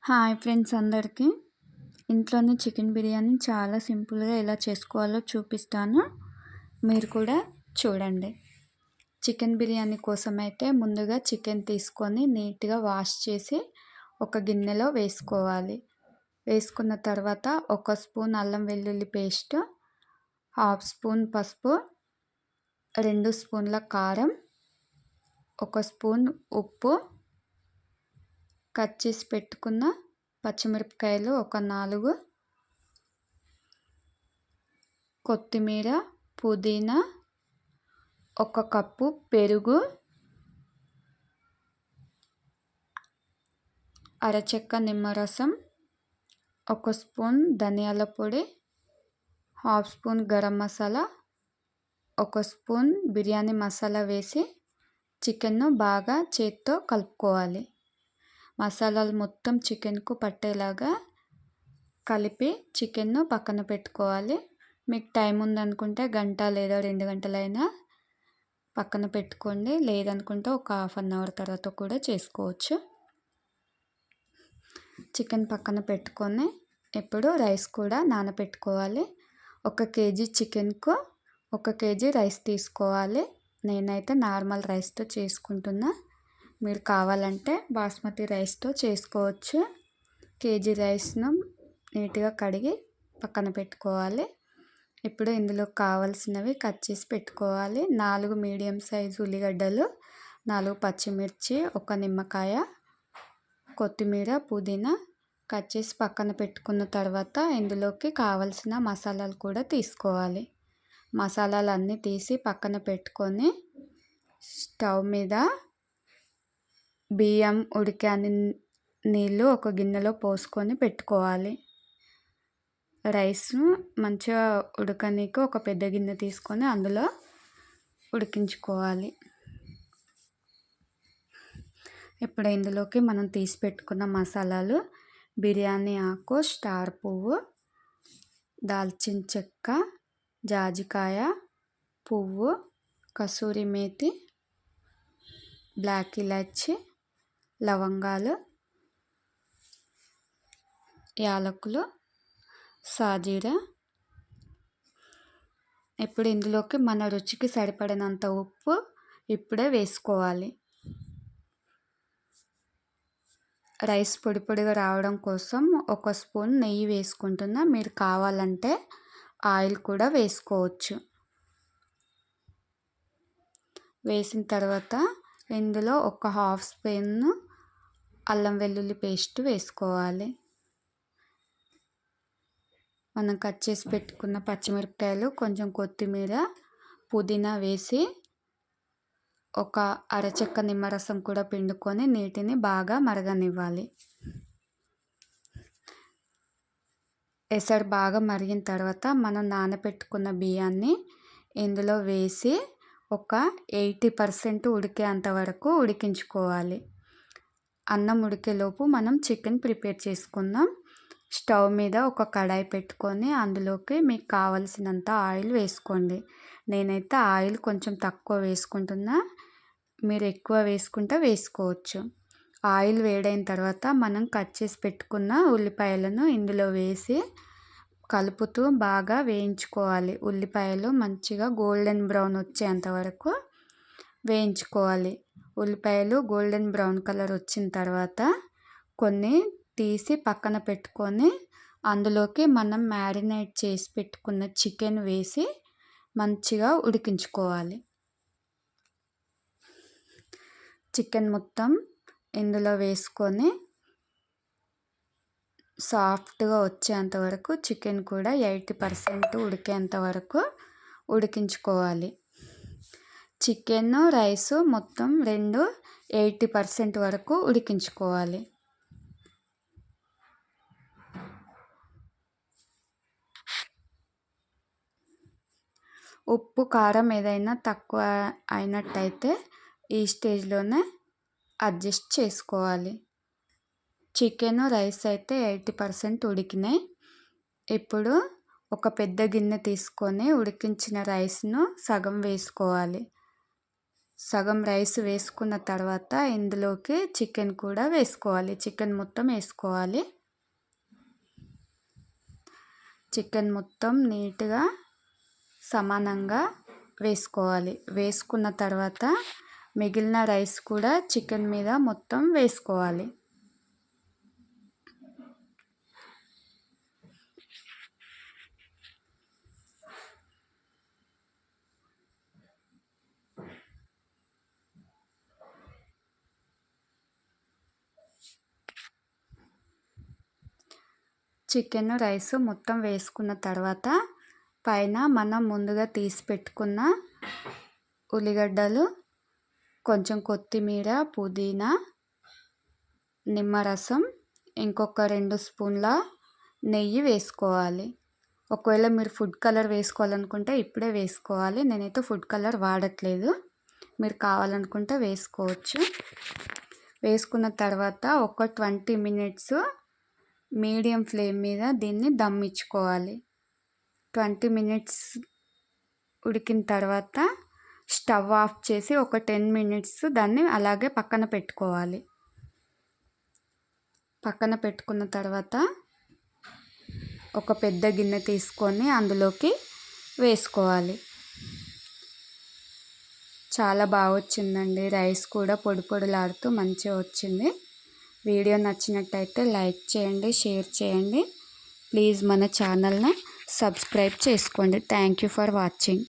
Hi friends అందరికీ. ఇంట్లోనే chicken biryani చాలా సింపుల్గా ఎలా చేసుకోవాలో చూపిస్తాను. మీరు కూడా చూడండి. చికెన్ బిర్యానీ కోసం అయితే ముందుగా చికెన్ తీసుకొని నీట్గా వాష్ చేసి ఒక గిన్నెలో వేసుకోవాలి. వేసుకున్న తర్వాత 1 స్పూన్ అల్లం వెల్లుల్లి పేస్ట్, 1/2 స్పూన్ పసుపు, 2 స్పూన్ల కారం, 1 స్పూన్ ఉప్పు, కట్ చేసి పెట్టుకున్న పచ్చిమిరపకాయలు ఒక 4, కొత్తిమీర, పుదీనా, 1 కప్పు పెరుగు, అరచెక్క నిమ్మరసం, 1 స్పూన్ ధనియాల పొడి, 1/2 స్పూన్ గరం మసాలా, 1 స్పూన్ బిర్యానీ మసాలా వేసి చికెన్ను బాగా చేత్తో కలుపుకోవాలి. మసాలాలు మొత్తం చికెన్కు పట్టేలాగా కలిపి చికెన్ను పక్కన పెట్టుకోవాలి. మీకు టైం ఉందనుకుంటే గంట లేదా 2 గంటలైనా పక్కన పెట్టుకోండి. లేదనుకుంటే ఒక 1/2 అవర్ తర్వాత కూడా చేసుకోవచ్చు. చికెన్ పక్కన పెట్టుకొని ఇప్పుడు రైస్ కూడా నానబెట్టుకోవాలి. 1 కేజీ చికెన్కు 1 కేజీ రైస్ తీసుకోవాలి. నేనైతే నార్మల్ రైస్తో చేసుకుంటున్నా. మీరు కావాలంటే బాస్మతి రైస్తో చేసుకోవచ్చు. కేజీ రైస్ను నీట్గా కడిగి పక్కన పెట్టుకోవాలి. ఇప్పుడు ఇందులో కావాల్సినవి కట్ చేసి పెట్టుకోవాలి. 4 మీడియం సైజు ఉల్లిగడ్డలు, 4 పచ్చిమిర్చి, 1 నిమ్మకాయ, కొత్తిమీర, పుదీనా కట్ చేసి పక్కన పెట్టుకున్న తర్వాత ఇందులోకి కావలసిన మసాలాలు కూడా తీసుకోవాలి. మసాలాలన్నీ తీసి పక్కన పెట్టుకొని స్టవ్ మీద బియ్యం ఉడికే నీళ్ళు ఒక గిన్నెలో పోసుకొని పెట్టుకోవాలి. రైస్ మంచిగా ఉడకనీకి ఒక పెద్ద గిన్నె తీసుకొని అందులో ఉడికించుకోవాలి. ఇప్పుడు ఇందులోకి మనం తీసి పెట్టుకున్న మసాలాలు బిర్యానీ ఆకు, స్టార్ పువ్వు, దాల్చిన చెక్క, జాజికాయ పువ్వు, కసూరి మేతి, బ్లాక్ ఇలాచి, లవంగాలు, యాలకులు, సాజీరా. ఇప్పుడు ఇందులోకి మన రుచికి సరిపడినంత ఉప్పు ఇప్పుడే వేసుకోవాలి. రైస్ పొడి పొడిగా రావడం కోసం 1 స్పూన్ నెయ్యి వేసుకుంటున్నా. మీరు కావాలంటే ఆయిల్ కూడా వేసుకోవచ్చు. వేసిన తర్వాత ఇందులో ఒక 1/2 స్పూన్ అల్లం వెల్లుల్లి పేస్ట్ వేసుకోవాలి. మనం కట్ చేసి పెట్టుకున్న పచ్చిమిరపకాయలు, కొంచెం కొత్తిమీర, పుదీనా వేసి ఒక అరచెక్క నిమ్మరసం కూడా పిండుకొని నీటిని బాగా మరగనివ్వాలి. ఎసరు బాగా మరిగిన తర్వాత మనం నానబెట్టుకున్న బియ్యాన్ని ఇందులో వేసి ఒక 80% ఉడికేంత వరకు ఉడికించుకోవాలి. అన్నం ఉడికేలోపు మనం చికెన్ ప్రిపేర్ చేసుకుందాం. స్టవ్ మీద ఒక కడాయి పెట్టుకొని అందులోకి మీకు కావలసినంత ఆయిల్ వేసుకోండి. నేనైతే ఆయిల్ కొంచెం తక్కువ వేసుకుంటున్నా. మీరు ఎక్కువ వేసుకుంటే వేసుకోవచ్చు. ఆయిల్ వేడైన తర్వాత మనం కట్ చేసి పెట్టుకున్న ఉల్లిపాయలను ఇందులో వేసి కలుపుతూ బాగా వేయించుకోవాలి. ఉల్లిపాయలు మంచిగా గోల్డెన్ బ్రౌన్ వచ్చేంత వరకు వేయించుకోవాలి. ఉల్లిపాయలు గోల్డెన్ బ్రౌన్ కలర్ వచ్చిన తర్వాత కొన్ని తీసి పక్కన పెట్టుకొని అందులోకి మనం మ్యారినేట్ చేసి పెట్టుకున్న చికెన్ వేసి మంచిగా ఉడికించుకోవాలి. చికెన్ మొత్తం ఇందులో వేసుకొని సాఫ్ట్గా వచ్చేంత వరకు చికెన్ కూడా 80% ఉడికేంత వరకు ఉడికించుకోవాలి. చికెన్, రైస్ మొత్తం 80% వరకు ఉడికించుకోవాలి. ఉప్పు, కారం ఏదైనా తక్కువ అయినట్టయితే ఈ స్టేజ్లోనే అడ్జస్ట్ చేసుకోవాలి. చికెన్, రైస్ అయితే 80% ఉడికినాయి. ఇప్పుడు ఒక పెద్ద గిన్నె తీసుకొని ఉడికించిన రైస్ను సగం వేసుకోవాలి. సగం రైస్ వేసుకున్న తర్వాత ఇందులోకి చికెన్ కూడా వేసుకోవాలి. చికెన్ మొత్తం వేసుకోవాలి. చికెన్ మొత్తం నీట్గా సమానంగా వేసుకోవాలి. వేసుకున్న తర్వాత మిగిలిన రైస్ కూడా చికెన్ మీద మొత్తం వేసుకోవాలి. చికెన్ రైస్ మొత్తం వేసుకున్న తర్వాత పైన మనం ముందుగా తీసి పెట్టుకున్న ఉల్లిగడ్డలు, కొంచెం కొత్తిమీర, పుదీనా, నిమ్మరసం, ఇంకొక 2 స్పూన్ల నెయ్యి వేసుకోవాలి. ఒకవేళ మీరు ఫుడ్ కలర్ వేసుకోవాలనుకుంటే ఇప్పుడే వేసుకోవాలి. నేనైతే ఫుడ్ కలర్ వాడట్లేదు. మీరు కావాలనుకుంటే వేసుకోవచ్చు. వేసుకున్న తర్వాత ఒక 20 మినిట్స్ మీడియం ఫ్లేమ్ మీద దీన్ని దమ్ ఇచ్చుకోవాలి. 20 మినిట్స్ ఉడికిన తర్వాత స్టవ్ ఆఫ్ చేసి ఒక 10 మినిట్స్ దాన్ని అలాగే పక్కన పెట్టుకోవాలి. పక్కన పెట్టుకున్న తర్వాత ఒక పెద్ద గిన్నె తీసుకొని అందులోకి వేసుకోవాలి. చాలా బాగా వచ్చిందండి. రైస్ కూడా పొడి పొడిలాడుతూ మంచిగా వచ్చింది. వీడియో నచ్చినట్టయితే లైక్ చేయండి, షేర్ చేయండి. ప్లీజ్ మన ఛానల్ని సబ్స్క్రైబ్ చేసుకోండి. Thank you for watching.